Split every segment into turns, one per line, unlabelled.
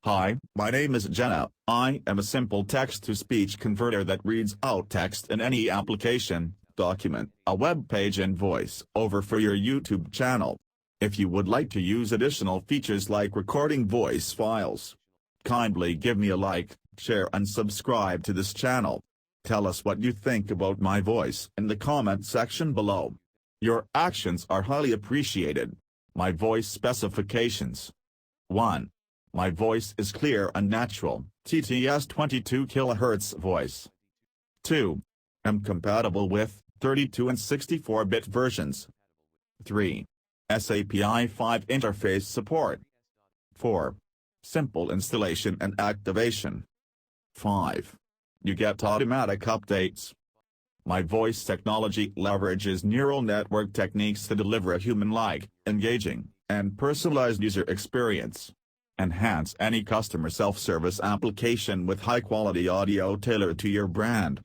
Hi, my name is Jenna. I am a simple text-to-speech converter that reads out text in any application, document, a web page and voice over for your YouTube channel. If you would like to use additional features like recording voice files, kindly give me a like, share and subscribe to this channel. Tell us what you think about my voice in the comment section below. Your actions are highly appreciated. My voice specifications. 1. My voice is clear and natural, TTS 22 kHz voice. 2. I'm compatible with 32 and 64-bit versions. 3. SAPI 5 interface support. 4. Simple installation and activation. 5. You get automatic updates. My voice technology leverages neural network techniques to deliver a human-like, engaging, and personalized user experience. Enhance any customer self-service application with high-quality audio tailored to your brand.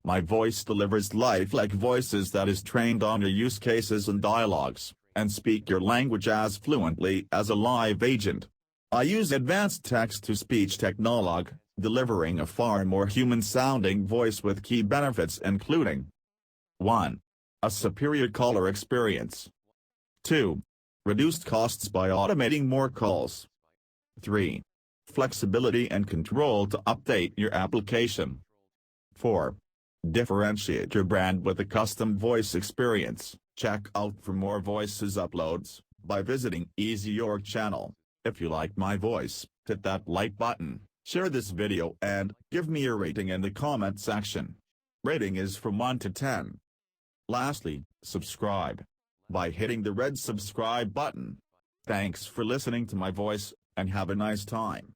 My voice delivers lifelike voices that is trained on your use cases and dialogues, and speak your language as fluently as a live agent. I use advanced text-to-speech technology, delivering a far more human-sounding voice with key benefits including 1. A superior caller experience. 2. Reduced costs by automating more calls. 3. Flexibility and control to update your application. 4. Differentiate your brand with a custom voice experience. Check out for more voices uploads by visiting Easy Your channel. If you like my voice, hit that like button, share this video and give me a rating in the comment section. Rating is from 1 to 10. Lastly, subscribe by hitting the red subscribe button. Thanks for listening to my voice, and have a nice time.